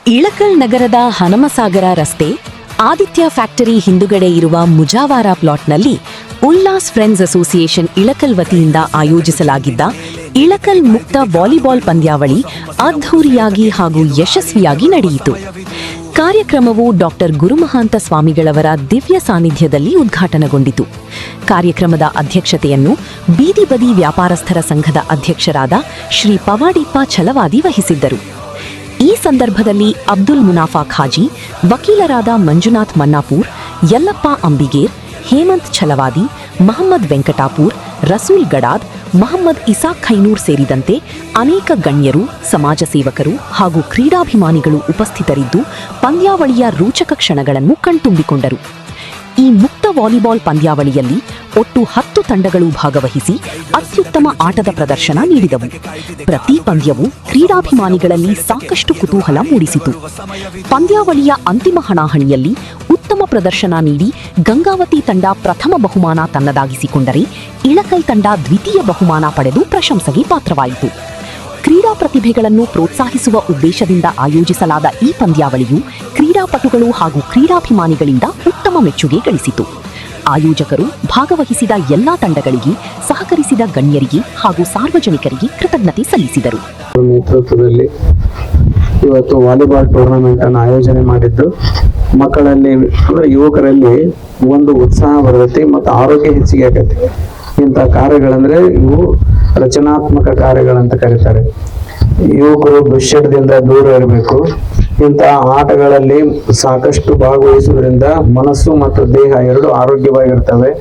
ಇಳಕಲ್ ನಗರದ ಹನಮಸಾಗರ ರಸ್ತೆ ಆದಿತ್ಯ ಫ್ಯಾಕ್ಟರಿ ಹಿಂದುಗಡೆ ಇರುವ ಮುಜಾವಾರ ಪ್ಲಾಟ್ನಲ್ಲಿ ಉಲ್ಲಾಸ್ ಫ್ರೆಂಡ್ಸ್ ಅಸೋಸಿಯೇಷನ್ ಇಳಕಲ್ ವತಿಯಿಂದ ಆಯೋಜಿಸಲಾಗಿದ್ದ ಇಳಕಲ್ ಮುಕ್ತ ವಾಲಿಬಾಲ್ ಪಂದ್ಯಾವಳಿ ಅದ್ಧೂರಿಯಾಗಿ ಹಾಗೂ ಯಶಸ್ವಿಯಾಗಿ ನಡೆಯಿತು. ಕಾರ್ಯಕ್ರಮವು ಡಾಕ್ಟರ್ ಗುರುಮಹಾಂತ ಸ್ವಾಮಿಗಳವರ ದಿವ್ಯ ಸಾನ್ನಿಧ್ಯದಲ್ಲಿ ಉದ್ಘಾಟನೆಗೊಂಡಿತು. ಕಾರ್ಯಕ್ರಮದ ಅಧ್ಯಕ್ಷತೆಯನ್ನು ಬೀದಿ ಬದಿ ವ್ಯಾಪಾರಸ್ಥರ ಸಂಘದ ಅಧ್ಯಕ್ಷರಾದ ಶ್ರೀ ಪವಾಡಿಪ್ಪ ಛಲವಾದಿ ವಹಿಸಿದ್ದರು. ಈ ಸಂದರ್ಭದಲ್ಲಿ ಅಬ್ದುಲ್ ಮುನಾಫಾ ಖಾಜಿ, ವಕೀಲರಾದ ಮಂಜುನಾಥ್ ಮನ್ನಾಪೂರ್, ಯಲ್ಲಪ್ಪ ಅಂಬಿಗೇರ್, ಹೇಮಂತ್ ಛಲವಾದಿ, ಮಹಮ್ಮದ್ ವೆಂಕಟಾಪೂರ್, ರಸೂಲ್ ಗಡಾದ್, ಮಹಮ್ಮದ್ ಇಸಾಕ್ ಖೈನೂರ್ ಸೇರಿದಂತೆ ಅನೇಕ ಗಣ್ಯರು, ಸಮಾಜ ಸೇವಕರು ಹಾಗೂ ಕ್ರೀಡಾಭಿಮಾನಿಗಳು ಉಪಸ್ಥಿತರಿದ್ದು ಪಂದ್ಯಾವಳಿಯ ರೋಚಕ ಕ್ಷಣಗಳನ್ನು ಕಣ್ತುಂಬಿಕೊಂಡರು. ಈ ಮುಕ್ತ ವಾಲಿಬಾಲ್ ಪಂದ್ಯಾವಳಿಯಲ್ಲಿ ಒಟ್ಟು 10 ತಂಡಗಳು ಭಾಗವಹಿಸಿ ಅತ್ಯುತ್ತಮ ಆಟದ ಪ್ರದರ್ಶನ ನೀಡಿದವು. ಪ್ರತಿ ಪಂದ್ಯವು ಕ್ರೀಡಾಭಿಮಾನಿಗಳಲ್ಲಿ ಸಾಕಷ್ಟು ಕುತೂಹಲ ಮೂಡಿಸಿತು. ಪಂದ್ಯಾವಳಿಯ ಅಂತಿಮ ಹಣಾಹಣಿಯಲ್ಲಿ ಉತ್ತಮ ಪ್ರದರ್ಶನ ನೀಡಿ ಗಂಗಾವತಿ ತಂಡ ಪ್ರಥಮ ಬಹುಮಾನ ತನ್ನದಾಗಿಸಿಕೊಂಡರೆ, ಇಳಕಲ್ ತಂಡ ದ್ವಿತೀಯ ಬಹುಮಾನ ಪಡೆದು ಪ್ರಶಂಸೆಗೆ ಪಾತ್ರವಾಯಿತು. ಕ್ರೀಡಾ ಪ್ರತಿಭೆಗಳನ್ನು ಪ್ರೋತ್ಸಾಹಿಸುವ ಉದ್ದೇಶದಿಂದ ಆಯೋಜಿಸಲಾದ ಈ ಪಂದ್ಯಾವಳಿಯು ಕ್ರೀಡಾಪಟುಗಳು ಹಾಗೂ ಕ್ರೀಡಾಭಿಮಾನಿಗಳಿಂದ ಉತ್ತಮ ಮೆಚ್ಚುಗೆ ಗಳಿಸಿತು. ಆಯೋಜಕರು ಭಾಗವಹಿಸಿದ ಎಲ್ಲಾ ತಂಡಗಳಿಗೆ, ಸಹಕರಿಸಿದ ಗಣ್ಯರಿಗೆ ಹಾಗೂ ಸಾರ್ವಜನಿಕರಿಗೆ ಕೃತಜ್ಞತೆ ಸಲ್ಲಿಸಿದರು. ನೇತೃತ್ವದಲ್ಲಿ ಇವತ್ತು ವಾಲಿಬಾಲ್ ಟೂರ್ನಮೆಂಟ್ ಅನ್ನು ಆಯೋಜನೆ ಮಾಡಿದ್ದು ಮಕ್ಕಳಲ್ಲಿ ಅಂದ್ರೆ ಯುವಕರಲ್ಲಿ ಒಂದು ಉತ್ಸಾಹ ಬರ್ತೈತಿ ಮತ್ತು ಆರೋಗ್ಯ ಹೆಚ್ಚಿಗೆ ಆಗತ್ತೆ. ಇಂಥ ಕಾರ್ಯಗಳಂದ್ರೆ ಇವು ರಚನಾತ್ಮಕ ಕಾರ್ಯಗಳಂತ ಕರೀತಾರೆ. ಯುವಕರು ದುಶ್ಚಟದಿಂದ ದೂರ ಇರಬೇಕು. ಇಂಥ ಆಟಗಳಲ್ಲಿ ಸಾಕಷ್ಟು ಭಾಗವಹಿಸುವುದರಿಂದ ಮನಸ್ಸು ಮತ್ತು ದೇಹ ಎರಡು ಆರೋಗ್ಯವಾಗಿರ್ತವೆ.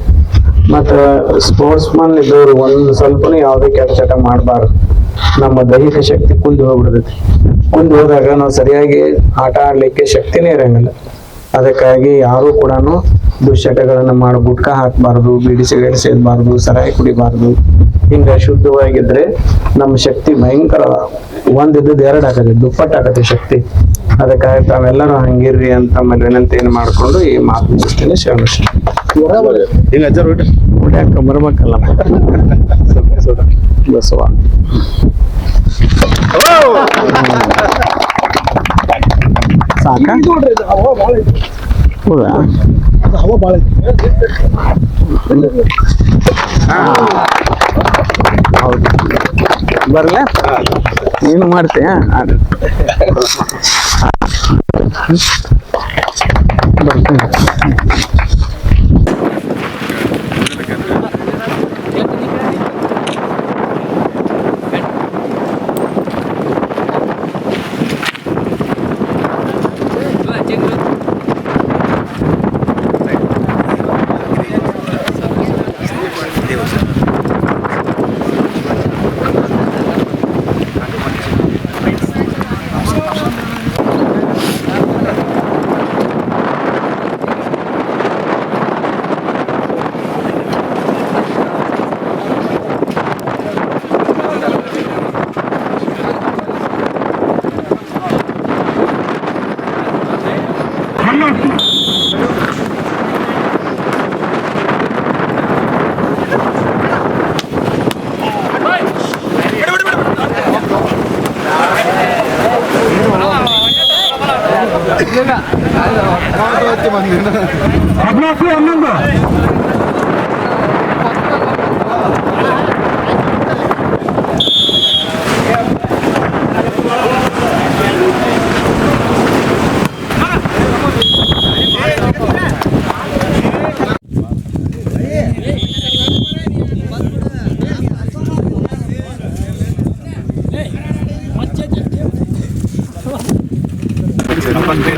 ಮತ್ತು ಸ್ಪೋರ್ಟ್ಸ್ ಮನ್ ಇದ್ದವರು ಒಂದು ಸ್ವಲ್ಪನೂ ಯಾವುದೇ ಕೆಟ್ಟ ಚಟ ಮಾಡಬಾರ್ದು. ನಮ್ಮ ದೈಹಿಕ ಶಕ್ತಿ ಕುಂದಿ ಹೋಗ್ಬಿಡ್ತೈತಿ. ಕುಂದಿ ಹೋದಾಗ ನಾವು ಸರಿಯಾಗಿ ಆಟ ಆಡ್ಲಿಕ್ಕೆ ಶಕ್ತಿನೇ ಇರಂಗಿಲ್ಲ. ಅದಕ್ಕಾಗಿ ಯಾರು ಕೂಡ ದುಶ್ಚಟಗಳನ್ನ ಮಾಡಿ ಗುಟ್ಕಾ ಹಾಕಬಾರ್ದು, ಬೀಡಿ ಸಿಗರೇಟ್ ಸೇದಬಾರ್ದು, ಸರಾಯಿ ಕುಡಿಬಾರ್ದು. ಹಿಂಗ ಶುದ್ಧವಾಗಿದ್ರೆ ನಮ್ಮ ಶಕ್ತಿ ಭಯಂಕರ ಒಂದಿದ್ದದ್ದು 2 ಆಗತ್ತೆ, ದುಪ್ಪಟ್ಟು ಆಗತ್ತೆ ಶಕ್ತಿ. ಅದಕ್ಕಾಗಿ ತಾವೆಲ್ಲರೂ ಹಂಗಿರ್ರಿ ಅಂತ ಆಮೇಲೆ ವಿನಂತಿಯನ್ನು ಮಾಡ್ಕೊಂಡು ಈ ಮಾತು ಮುಗಿಸ್ತೀನಿ. ಹೊಡ್ಯಾಕ ಬರ್ಬೇಕಲ್ಲ ಬಸವ. ಸಾಕ ಹೌದಾ? ಹೌದು, ಬರ್ಲ ನೀನು ಮಾಡ್ತೀಯ? ಬರ್ತೇನೆ.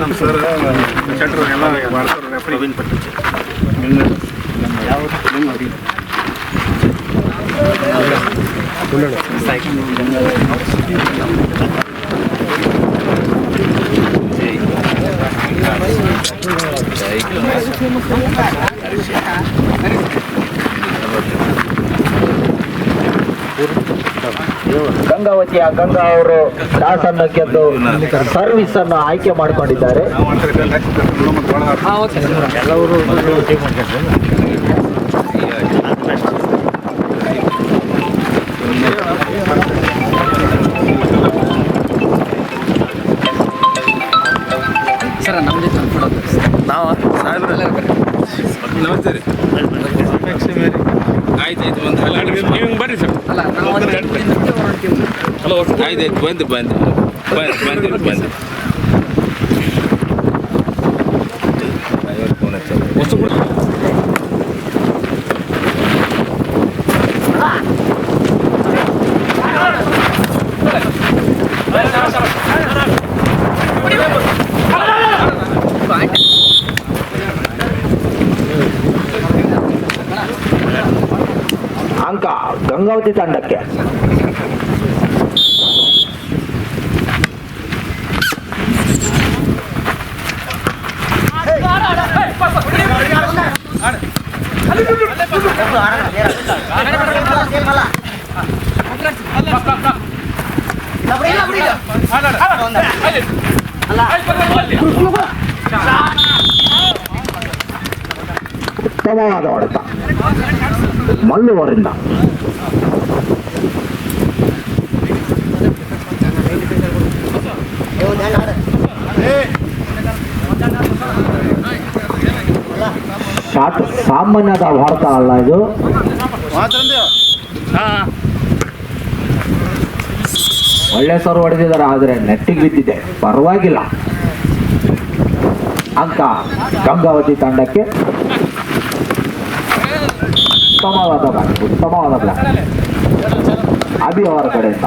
ನಮ್ಮ ಸರ್ ಶೆಟ್ರು ಎಲ್ಲ ಮಾಡ್ತಾರೆ. ರೆಫ್ರಿ ವಿನ್ ಪಟ್ಟಿச்சு ಗಂಗಾವತಿಯ ಗಂಗಾ ಅವರು ಟಾಸ್ ಅನ್ನು ಗೆದ್ದು ಸರ್ವಿಸ್ ಅನ್ನು ಆಯ್ಕೆ ಮಾಡಿಕೊಂಡಿದ್ದಾರೆ. ಆಯ್ತು ಬಂದು ಬಂದು ಬಂದು ಬಂದು ಅಂಕ ಗಂಗಾವತಿ ತಂಡಕ್ಕೆ. ಉತ್ತಮವಾದ ಹೊಡೆತ ಮಲ್ಲು ಅವರಿಂದ. ಶಾಟ್ ಸಾಮಾನ್ಯದ ಹೊಡೆತ ಅಲ್ಲ ಇದು. ಒಳ್ಳೆ ಸರ್ ಹೊಡೆದಿದ್ದಾರೆ, ಆದರೆ ನೆಟ್ಟಿಗೆ ಬಿದ್ದಿದೆ, ಪರವಾಗಿಲ್ಲ. ಅಂಕ ಗಂಗಾವತಿ ತಂಡಕ್ಕೆ. ಉತ್ತಮವಾದ ಬ್ಲಾಕ್ ಅಭಿ ಅವರ ಕಡೆಯಿಂದ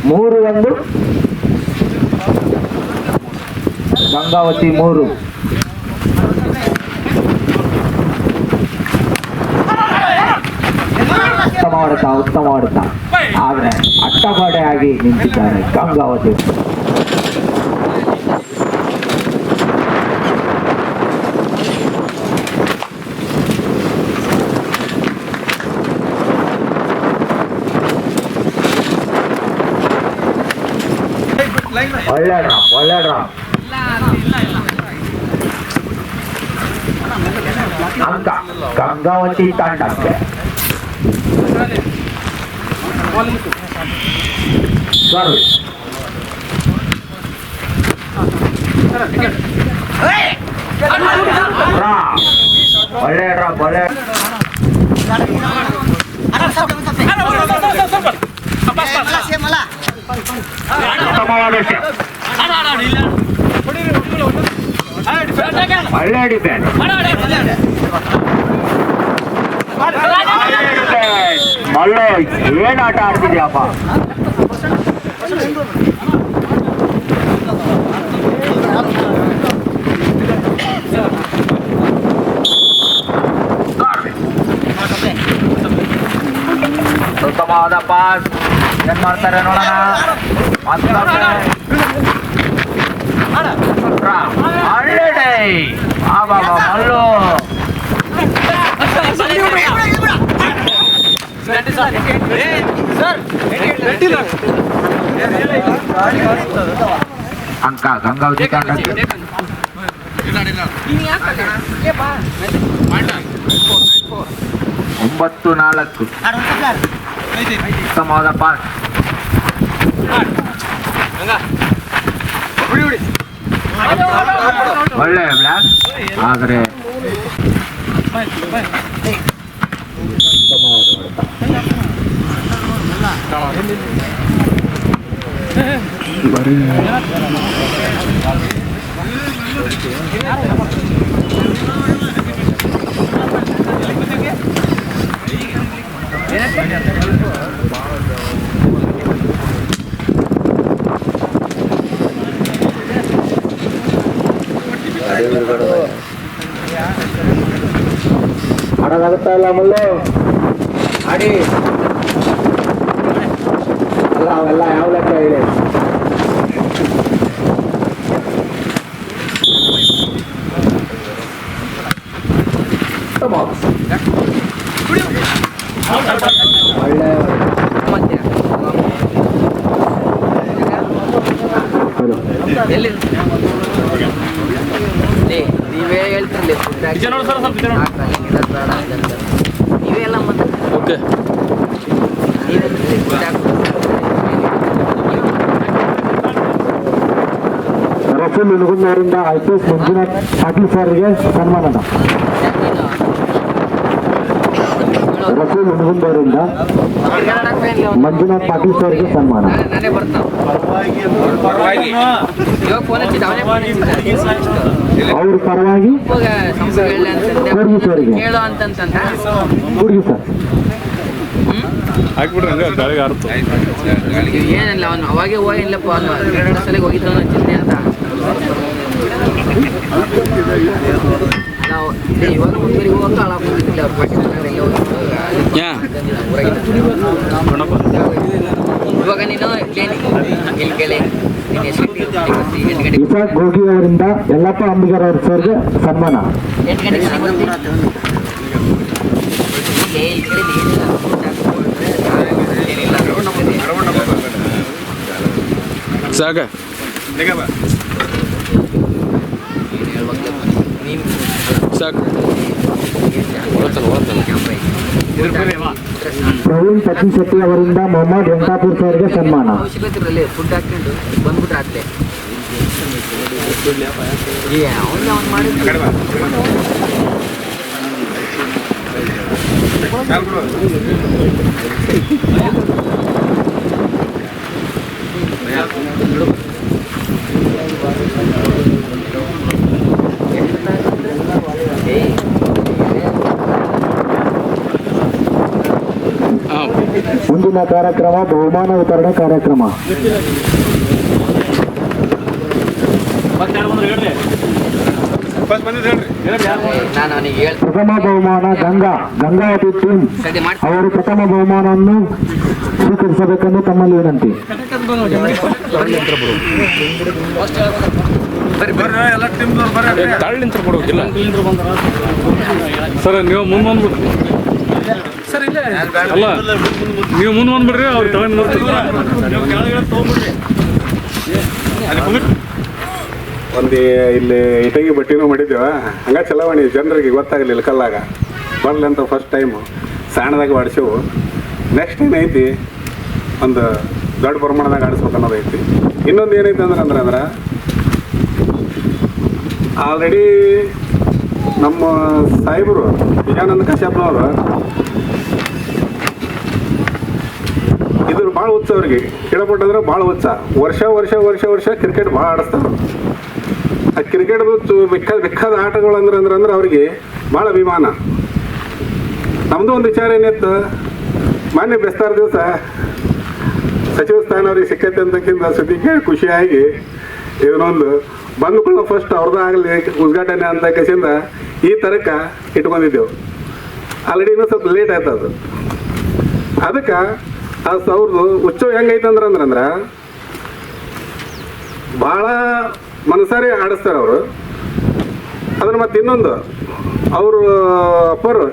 3-1 ಗಂಗಾವತಿ 3. ಉತ್ತಮ ಹೊಡೆತ ಆದ್ರೆ ಅಟ್ಟಗೋಡೆಯಾಗಿ ನಿಂತಿದ್ದಾರೆ ಗಂಗಾವತಿ. ಒಳ್ಳೆ ಡ್ರಾಪ್ ಅಂಕ ಗಂಗಾವತಿ ತಂಡಕ್ಕೆ. ಸರ್ವಿಸ್ ಒಳ್ಳೆ ಡ್ರಾಪ್ ಒಳ್ಳೆ ಡಿಫೆನ್ಸ್. ಮಲ್ಲು ಏನ್ ಆಟ ಆಡ್ತಿದ್ಯಪ್ಪ. ಉತ್ತಮವಾದ ಪಾಸ್. ಏನ್ ಮಾಡ್ತಾರೆ ನೋಡೋಣ. ಮಲ್ಲು ಅಂಕ ಗಂಗಾವತಿ ತಂಡಕ್ಕೆ. 9-4 ಉತ್ತಮವಾದ ಪಾಸ್. ಒಳ್ಳೆ ಬ್ಲಾಕ್ ಆದರೆ ಆಡೋದಾಗುತ್ತಾ ಇಲ್ಲ ಮಲ್ಲು ಆಡಿ ಅಲ್ಲ ಅವೆಲ್ಲ ಯಾವ ಲೆಕ್ಕ ಇದೆ. ಒಳ್ಳೆ ನೀವೇ ಹೇಳ್ತಿರ್ಲಿ ನೀವೆಲ್ಲ ಮತ್ತೆ ಓಕೆ ರಫೀಲ್ ಹುನಗುಂದವರಿಂದ IPS ಮಂಜುನಾಥ್ ಪಾಟೀಲ್ ಸರ್ಗೆ ಸನ್ಮಾನದ. ರಸೂಲ್ ಹುಣಗುಂದವರಿಂದ ಮಂಜುನಾಥ್ ಪಾಟೀಲ್ ಸರ್ಗೆ ಸನ್ಮಾನ. ಅವ್ರ ಪರವಾಗಿ ಕೂರ್ಗಿ ಸರ್ಗೆ ಕೂರ್ಗಿ ಸರ್ ಹಾಕ್ಬಿಡ್ರಿ ಹಂಗ ಗಾಳಿಗೆ ಆರುತ್ತೆ. ಏನಿಲ್ಲ ಅವನು ಅವಾಗೆ ಹೋಗಿಲ್ಲಪ್ಪ, ಅವನು 2 ಸಲ ಹೋಗಿದ್ದವನು ಚಿಂತೆ ಅಂತ. ನಾವು ಇವಾಗ ಮುಂದುವರೆಗೆ ಹೋಗಕ್ಕೆ ಹಾಳಾಗ್ತಿಲ್ಲ. ಅವ್ರ ಪಾಠ ಇವಾಗ ನೀನು ಇಲ್ಲಿ ಕೇಳಿ ಇಸಾಕ್ ಗೋಗಿ ಅವರಿಂದ ಯಲ್ಲಪ್ಪ ಅಂಬಿಗರ್ ಅವ್ರ ಸರ್ಗೆ ಸನ್ಮಾನ. 8 ಗಂಟೆಗೆ ಬರ್ತೀನಿ. ಸಾಕ ಸಾಕು ಪ್ರವೀಣ್ ಪತಿಶೆಟ್ಟಿ ಅವರಿಂದ ಮೊಹಮ್ಮದ್ ವೆಂಕಾಪುರ್ ಸರ್ಗೆ ಸನ್ಮಾನ. ಅವಶ್ಯಕತೆ ಫುಡ್ ಹಾಕೊಂಡು ಬಂದ್ಬಿಟ್ರೆ ಆಗ್ತದೆ. ಅವ್ನು ಮಾಡಿದ್ರೆ ಮುಂದಿನ ಕಾರ್ಯಕ್ರಮ ಬಹುಮಾನ ವಿತರಣೆ ಕಾರ್ಯಕ್ರಮ. ನಾನು ಅವನಿಗೆ ಹೇಳ್ತೀನಿ. ಪ್ರಥಮ ಬಹುಮಾನ ಗಂಗಾವತಿ ಟೀಮ್ ಅವರು ಪ್ರಥಮ ಬಹುಮಾನವನ್ನು ಸ್ವೀಕರಿಸಬೇಕೆಂದು ತಮ್ಮಲ್ಲಿ ವಿನಂತಿ. ತಾಳಿಂತ್ರ ಕೊಡ್ಬೇಕಿಲ್ಲ ಸರ್. ನೀವು ಮುಂದೆ ಬಂದ್ಬಿಡ್ರಿ ಸರ್. ಇಲ್ಲ ಅಲ್ಲ, ನೀವು ಮುಂದೆ ಬಂದ್ಬಿಡ್ರಿ. ಅವ್ರು ತಗೊಂಡು ಒಂದು ಇಲ್ಲಿ ಇಟಗಿ ಬಟ್ಟಿನೂ ಮಾಡಿದ್ದೇವ. ಹಂಗ ಚಲಾವಣೆ ಜನರಿಗೆ ಗೊತ್ತಾಗಲಿಲ್ಲ ಕಲ್ಲಾಗ ಬರ್ಲಿ ಅಂತ ಫಸ್ಟ್ ಟೈಮು ಸಣ್ಣದಾಗ ಆಡಿಸೇವು. ನೆಕ್ಸ್ಟ್ ಏನೈತಿ ಒಂದು ದೊಡ್ಡ ಪ್ರಮಾಣದಾಗ ಆಡಿಸ್ಬೇಕು ಅನ್ನೋದೈತಿ. ಇನ್ನೊಂದು ಏನೈತಿ ಅಂದ್ರೆ ಆಲ್ರೆಡಿ ನಮ್ಮ ಸಾಹೇಬರು ವಿಜಯಾನಂದ ಕಶ್ಯಪ್ನವರು ಇದ್ರ ಭಾಳ ಉತ್ಸ ಅವ್ರಿಗೆ ಕೇಳಪಟ್ಟಂದ್ರೆ ಭಾಳ ಉತ್ಸ. ವರ್ಷ ವರ್ಷ ವರ್ಷ ವರ್ಷ ಕ್ರಿಕೆಟ್ ಭಾಳ ಆಡಿಸ್ತಾರೆ. ಆ ಕ್ರಿಕೆಟ್ದು ಬೇಕಾದ ಆಟಗಳು ಅಂದ್ರೆ ಅವ್ರಿಗೆ ಭಾಳ ಅಭಿಮಾನ. ನಮ್ಮದು ಒಂದು ವಿಚಾರ ಏನಿತ್ತು, ಮಾನ್ಯ ಬೆಸ್ತಾರ ದಿವಸ ಸಚಿವ ಸ್ಥಾನ ಅವ್ರಿಗೆ ಸಿಕ್ಕೈತೆ ಅಂತಕ್ಕಿಂತ ಸುದ್ದಿ ಕೇಳಿ ಖುಷಿಯಾಗಿ ಇವನೊಂದು ಬಂದುಕೊಳ್ಳೋ ಫಸ್ಟ್ ಅವ್ರದ್ದು ಆಗಲಿ ಉದ್ಘಾಟನೆ ಅಂತ ಕೇಸಿಂದ ಈ ತರಕ ಇಟ್ಕೊಂಡಿದ್ದೆವು. ಆಲ್ರೆಡಿ ಇನ್ನೂ ಸ್ವಲ್ಪ ಲೇಟ್ ಆಯ್ತು ಅದು. ಅದಕ್ಕೆ ಅವ್ರದ್ದು ಉತ್ಸವ ಹೆಂಗೈತೆ ಅಂದ್ರೆ ಭಾಳ ಮನಸಾರಿ ಆಡಿಸ್ತಾರೆ ಅವರು. ಅದ್ರ ಮತ್ತೆ ಇನ್ನೊಂದು ಅವರು ಅಪ್ಪರು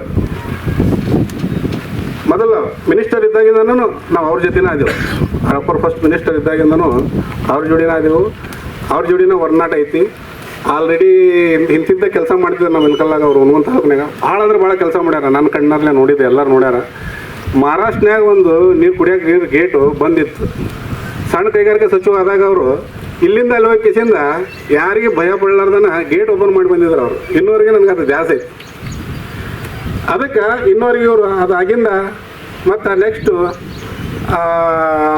ಮೊದಲು ಮಿನಿಸ್ಟರ್ ಇದ್ದಾಗಿಂದನೂ ನಾವು ಅವ್ರ ಜೊತೆನೇ ಆದೆವು. ಅಪ್ಪರು ಫಸ್ಟ್ ಮಿನಿಸ್ಟರ್ ಇದ್ದಾಗಿಂದನೂ ಅವ್ರ ಜೋಡಿನೇ ಆದೆವು. ಅವ್ರ ಜೋಡಿನ ಒಡನಾಟ ಐತಿ. ಆಲ್ರೆಡಿ ಇಂತಿಂತ ಕೆಲಸ ಮಾಡ್ತಿದ್ರು ನಾವು ಇಲ್ಕಲ್ಲಾಗ. ಅವ್ರು ಹುಣಗುಂದ ತಾಲೂಕಿನಾಗ ಭಾಳ ಅಂದ್ರೆ ಭಾಳ ಕೆಲಸ ಮಾಡ್ಯಾರ. ನನ್ನ ಕಣ್ಣಲ್ಲೇ ನೋಡಿದ್ದೆ, ಎಲ್ಲರೂ ನೋಡ್ಯಾರ. ಮಹಾರಾಷ್ಟ್ರನ್ಯಾಗ ಒಂದು ನೀರು ಕುಡಿಯೋಕೆ ನೀರು ಗೇಟು ಬಂದಿತ್ತು. ಸಣ್ಣ ಕೈಗಾರಿಕೆ ಸಚಿವ ಆದಾಗ ಅವರು ಇಲ್ಲಿಂದ ಅಲ್ಲಿ ಹೋಗಿ ಕಿಸಿಂದ ಯಾರಿಗೆ ಭಯ ಪಡಲಾರ್ದನ ಗೇಟ್ ಓಪನ್ ಮಾಡಿ ಬಂದಿದ್ರು ಅವರು. ಇನ್ನೂವರೆಗೆ ನನಗೆ ಅದು ಜಾಸ್ತಿ ಐತಿ. ಅದಕ್ಕೆ ಇನ್ನೂವರೆಗೆ ಇವರು ಅದಾಗಿಂದ ಮತ್ತು ನೆಕ್ಸ್ಟು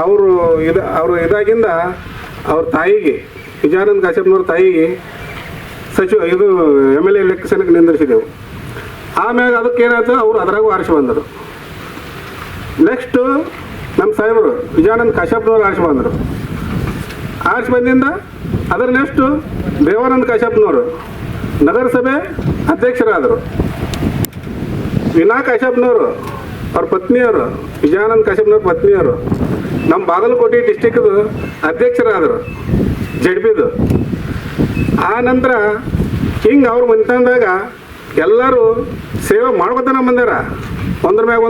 ಅವರು ಇದಾಗಿಂದ ಅವ್ರ ತಾಯಿಗೆ ವಿಜಯಾನಂದ ಕಶ್ಯಪ್ನವ್ರ ತಾಯಿಗೆ ಇದು MLA ಎಲೆಕ್ಷನ್ಗೆ ನಿಂದಿರಿಸಿದೆವು. ಆಮ್ಯಾಗ ಅದಕ್ಕೆ ಏನಾಯ್ತು, ಅವರು ಅದ್ರಾಗೂ ಆರಿಸಿ ಬಂದರು. ನೆಕ್ಸ್ಟು ನಮ್ಮ ಸಾಹೇಬರು ವಿಜಯಾನಂದ ಕಶ್ಯಪ್ನವ್ರು ಆರಿಸಿ ಬಂದರು. ಆರಿಸಿ ಬಂದಿಂದ ಅದರ ನೆಕ್ಸ್ಟು ದೇವಾನಂದ ಕಶ್ಯಪ್ನವರು ನಗರಸಭೆ ಅಧ್ಯಕ್ಷರಾದರು. ವಿನಾ ಕಶ್ಯಪ್ನವರು ಅವ್ರ ಪತ್ನಿಯವರು, ವಿಜಯಾನಂದ ಕಶ್ಯಪ್ನವ್ರ ಪತ್ನಿಯವರು ನಮ್ಮ ಬಾಗಲಕೋಟೆ ಡಿಸ್ಟಿಕ್ದು ಅಧ್ಯಕ್ಷರಾದರು ಜಡ್ಬಿದು. ಆ ನಂತರ ಹಿಂಗೆ ಅವ್ರ ಮನೆತನದಾಗ ಎಲ್ಲರೂ ಸೇವೆ ಮಾಡ್ಕೊತಾನೆ ಬಂದಾರ. ಒಂದ್ರ ಮ್ಯಾಗ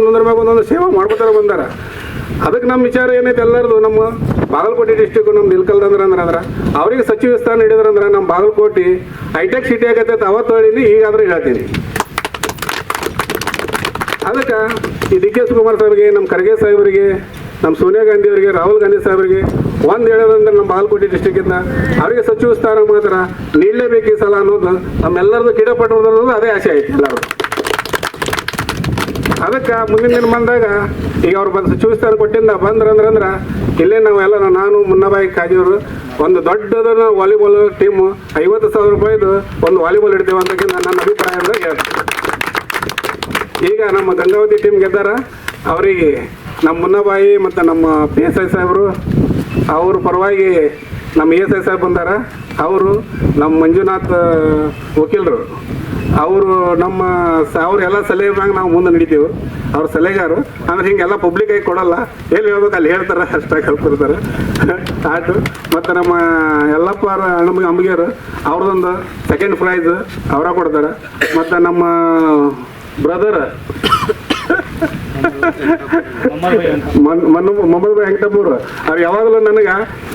ಒಂದೊಂದು ಸೇವೆ ಮಾಡ್ಕೊತಾನೆ ಬಂದಾರ. ಅದಕ್ಕೆ ನಮ್ಮ ವಿಚಾರ ಏನೈತೆ ಎಲ್ಲರದು, ನಮ್ಮ ಬಾಗಲಕೋಟೆ ಡಿಸ್ಟಿಕ್ ನಮ್ದು ಇಲ್ಕಲ್ದಂದ್ರೆ ಅವ್ರಿಗೆ ಸಚಿವ ಸ್ಥಾನ ಹಿಡಿದ್ರಂದ್ರೆ ನಮ್ಮ ಬಾಗಲಕೋಟೆ ಹೈಟೆಕ್ ಸಿಟಿ ಆಗತ್ತೈತೆ. ಅವತ್ತು ಹೇಳಿನಿ, ಈಗಾದ್ರೆ ಹೇಳ್ತೀನಿ. ಅದಕ್ಕೆ ಈ DK ಶಿವಕುಮಾರ್ ಸಾಹೇಬ್ರಿಗೆ, ನಮ್ಮ ಖರ್ಗೆ ಸಾಹೇಬರಿಗೆ, ನಮ್ಮ ಸೋನಿಯಾ ಗಾಂಧಿ ಅವರಿಗೆ, ರಾಹುಲ್ ಗಾಂಧಿ ಸಾಹೇಬರಿಗೆ ಒಂದು ಹೇಳೋದಂದ್ರೆ ನಮ್ಮ ಬಾಗಲಕೋಟೆ ಡಿಸ್ಟಿಕ್ಕಿಂದ ಅವರಿಗೆ ಸಚಿವ ಸ್ಥಾನ ಮಾತ್ರ ನೀಡಲೇಬೇಕು ಈ ಸಲ ಅನ್ನೋದು ನಮ್ಮೆಲ್ಲರದು ಕಿಡಪಟ್ಟು ಅನ್ನೋದು ಅದೇ ಆಸೆ ಐತಿ ಎಲ್ಲರೂ. ಅದಕ್ಕೆ ಮುಂದಿನ ದಿನ ಬಂದಾಗ ಈಗ ಅವ್ರು ಬಂದು ಸಚಿವ ಸ್ಥಾನ ಕೊಟ್ಟಿಂದ ಬಂದ್ರಂದ್ರೆ ಇಲ್ಲೇ ನಾವೆಲ್ಲ ನಾನು ಮುನ್ನಬಾಯಿ ಕಾಜಿಯವರು ಒಂದು ದೊಡ್ಡದನ್ನ ವಾಲಿಬಾಲ್ ಟೀಮು 50,000 ರೂಪಾಯಿದು ಒಂದು ವಾಲಿಬಾಲ್ ಇಡ್ತೇವೆ ಅಂತ ನನ್ನ ಅಭಿಪ್ರಾಯ ಅಂದ್ರೆ ಹೇಳ್ತೀನಿ. ಈಗ ನಮ್ಮ ಗಂಗಾವತಿ ಟೀಮ್ ಗೆದ್ದಾರ, ಅವರಿಗೆ ನಮ್ಮ ಮುನ್ನಬಾಯಿ ಮತ್ತು ನಮ್ಮ PSI ಸಾಹೇಬರು ಅವ್ರ ಪರವಾಗಿ ನಮ್ಮ ESI ಸಾಹೇಬ್ ಬಂದಾರ, ಅವರು ನಮ್ಮ ಮಂಜುನಾಥ್ ವಕೀಲರು ಅವರು ಅವರೆಲ್ಲ ಸಲಹೆ ಮ್ಯಾಗ ನಾವು ಮುಂದೆ ನಡಿತೀವಿ. ಅವ್ರ ಸಲಹೆಗಾರು ಅಂದ್ರೆ ಹಿಂಗೆಲ್ಲ ಪಬ್ಲಿಕಾಗಿ ಕೊಡಲ್ಲ, ಎಲ್ಲಿ ಹೇಳ್ಬೇಕು ಅಲ್ಲಿ ಹೇಳ್ತಾರೆ, ಅಷ್ಟಾಗಿ ಕಲ್ತಿರ್ತಾರೆ ಆಟು. ಮತ್ತು ನಮ್ಮ ಯಲ್ಲಪ್ಪ ಅಂಬಗಿಯರು ಅವ್ರದ್ದೊಂದು ಸೆಕೆಂಡ್ ಪ್ರೈಸ್ ಅವರ ಕೊಡ್ತಾರೆ. ಮತ್ತು ನಮ್ಮ ಬ್ರದರ್ ಮೊಹಮ್ಮದ್ ಭಾಯ್ ವೆಂಕಟಪ್ಪರು ಅವ್ರು ಯಾವಾಗಲೂ ನನಗೆ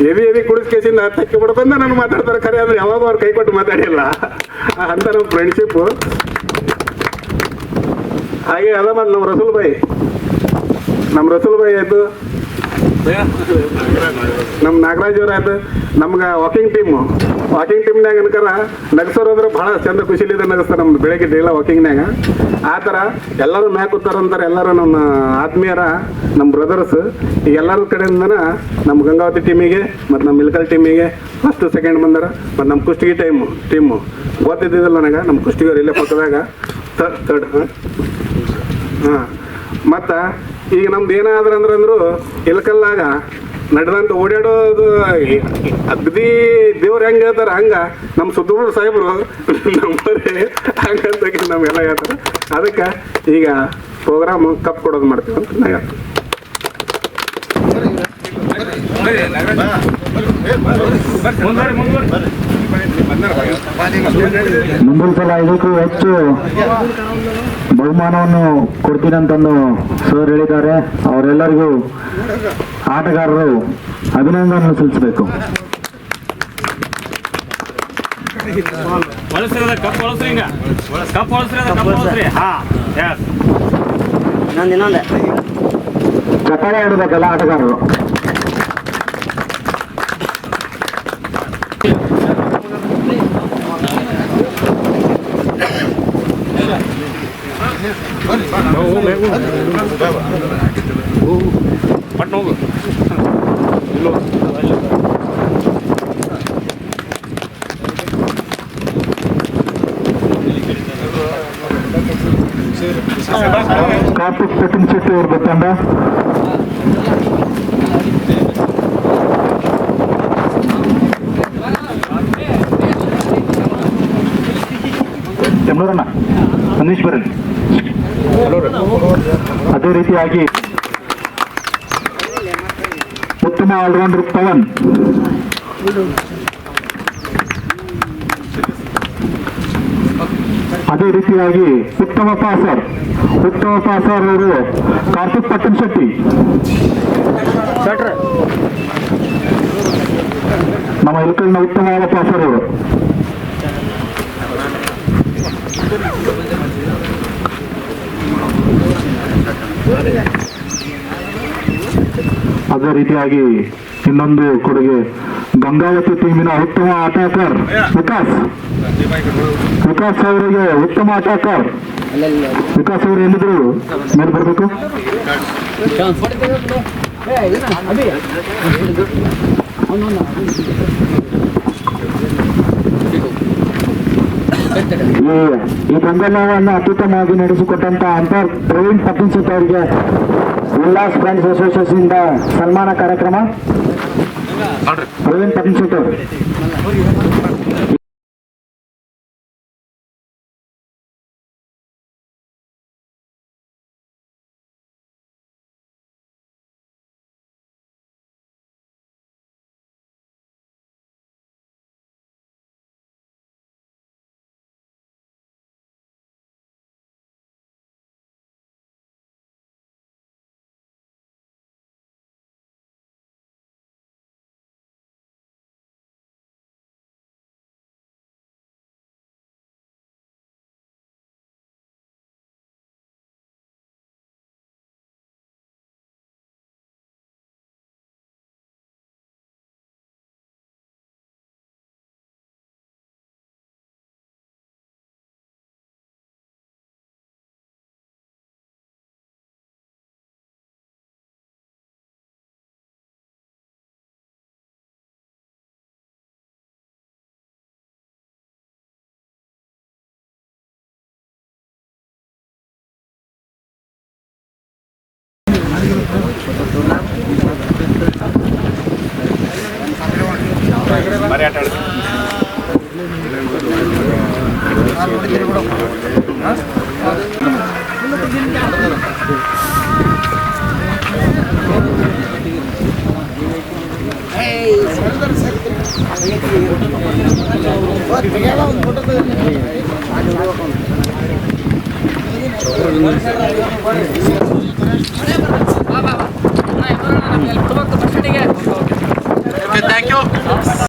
ಎವಿ ಕುಡಿಸ್ಕೇಸಿಂದ ತೆಕ್ಕೆ ಬಿಡ್ಕೊಂಡ ನಾನು ಮಾತಾಡ್ತಾರೆ, ಖರೆ ಅಂದ್ರೆ ಯಾವಾಗ ಅವ್ರು ಕೈ ಕೊಟ್ಟು ಮಾತಾಡಿಲ್ಲ ಅಂತ ನಮ್ಮ ಫ್ರೆಂಡ್ಶಿಪ್ಪು. ಹಾಗೆ ಅದ ಮತ್ತು ನಮ್ಮ ರಸೂಲ್ ಭಾಯಿ ಆಯ್ತು, ನಮ್ಮ ನಾಗರಾಜ್ ಅವ್ರ ಆಯ್ತು. ನಮ್ಗೆ ವಾಕಿಂಗ್ ಟೀಮ್ನಾಗ ಅನ್ಕರ ನಗಸೋರು ಅಂದ್ರೆ ಭಾಳ ಚಂದ ಖುಷಿಲಿದೆ ನಗಸ್ತಾರೆ ನಮ್ದು ಬೆಳಗ್ಗೆ ಡೈಲ ವಾಕಿಂಗ್ನಾಗ. ಆ ಥರ ಎಲ್ಲರೂ ಮ್ಯಾಕ್ ಕೂತಾರಂತಾರೆ, ಎಲ್ಲರೂ ನಮ್ಮ ಆತ್ಮೀಯರ, ನಮ್ಮ ಬ್ರದರ್ಸ್. ಈಗ ಎಲ್ಲರ ಕಡೆಯಿಂದನ ನಮ್ಮ ಗಂಗಾವತಿ ಟೀಮಿಗೆ ಮತ್ತು ನಮ್ಮ ಇಲ್ಕಲ್ ಟೀಮಿಗೆ ಫಸ್ಟ್ ಸೆಕೆಂಡ್ ಬಂದಾರ. ಮತ್ತು ನಮ್ಮ ಕುಷ್ಟಗಿ ಟೀಮು ಗೊತ್ತಿದ್ದಿಲ್ಲ ನನಗೆ, ನಮ್ಮ ಕುಷ್ಟಗಿಯವ್ರು ಇಲ್ಲೇ ಪಕ್ಕದಾಗ ಥರ್ಡ್. ಹಾಂ, ಮತ್ತು ಈಗ ನಮ್ದು ಏನಾದ್ರೆ ಅಂದ್ರೂ ಇಲ್ಕಲ್ಲಾಗ ನಡೆದಂತ ಓಡಾಡೋದು ಅಗ್ದಿ ದೇವ್ರು ಹೆಂಗೆ ಹೇಳ್ತಾರೆ ಹಂಗೆ ನಮ್ಮ ಸುತ್ತಮುತ್ತ ಸಾಹೇಬರು ನಂಬರೇ ಹಂಗಂತ ನಮಗೆಲ್ಲ ಹೇಳ್ತಾರೆ. ಅದಕ್ಕೆ ಈಗ ಪ್ರೋಗ್ರಾಮ್ ಕಪ್ ಕೊಡೋದು ಮಾಡ್ತೀವಿ ಅಂತ ನಾ ಹೇಳ್ತೀನಿ. ಮುಂದಿನ ಸಲ ಇದಕ್ಕೂ ಹೆಚ್ಚು ಬಹುಮಾನವನ್ನು ಕೊಡ್ತೀನಂತಂದು ಸರ್ ಹೇಳಿದ್ದಾರೆ. ಅವರೆಲ್ಲರಿಗೂ ಆಟಗಾರರು ಅಭಿನಂದನೆ ಸಲ್ಲಿಸಬೇಕು. ಚಪ್ಪಾಳೆ ಆಡಬೇಕಲ್ಲ ಆಟಗಾರರು. ಪಟ್ನ ಹೋಗು ಇಲ್ಲೋ ಕಾರ್ತಿಕ್ ಪೆಟ್ಟಿನಶೆಟ್ಟಿ ಅವ್ರ ತಂಡ ತೆಮ್ನೂರಣ್ಣ ಮನೀಶ್ವರನ್. ಅದೇ ರೀತಿಯಾಗಿ ಉತ್ತಮ ಆಲ್ರೌಂಡರ್ ಪವನ್, ಅದೇ ರೀತಿಯಾಗಿ ಉತ್ತಮ ಪಾಸರ್ ಅವರು ಕಾರ್ತಿಕ್ ಪಟ್ಟಣಶೆಟ್ಟಿ. ನಮ್ಮ ಇಲ್ಕಲ್ನ ಉತ್ತಮವಾದ ಪಾಸರ್ ಅವರು. ಅದೇ ರೀತಿಯಾಗಿ ಇನ್ನೊಂದು ಕೊಡುಗೆ ಗಂಗಾವತಿ ಟೀಮಿನ ಉತ್ತಮ ಅಟ್ಯಾಕರ್ ವಿಕಾಸ್ ಅವರಿಗೆ ಉತ್ತಮ ಅಟ್ಯಾಕರ್. ವಿಕಾಸ್ ಅವರು ಎಲ್ಲಿದ್ರು ಮೇಲೆ ಬರಬೇಕು. ಈ ಪಂದ್ಯಾಟವನ್ನು ಅತ್ಯುತ್ತಮವಾಗಿ ನಡೆಸಿಕೊಟ್ಟಂತ ಅಂಪೈರ್ ಪ್ರವೀಣ್ ಪಟ್ಟಿನ್ಶೆಟ್ಟಿ ಅವರಿಗೆ ಉಲ್ಲಾಸ್ ಫ್ರೆಂಡ್ಸ್ ಅಸೋಸಿಯೇಷನ್ ಇಂದ ಸನ್ಮಾನ ಕಾರ್ಯಕ್ರಮ. ಪ್ರವೀಣ್ ಪಟ್ಟಿನ್ಶೆಟ್ಟಿ ಅವರು ಬಾ ಬಾ ಬಾ. ಅಣ್ಣ, ಎದುರು ಅಣ್ಣ, ನಮ್ಗೆ ಅಲ್ಲಿ ಬಿಡ್ಬೇಕು ಬಸ್ ಸ್ಟ್ಯಾಂಡಿಗೆ.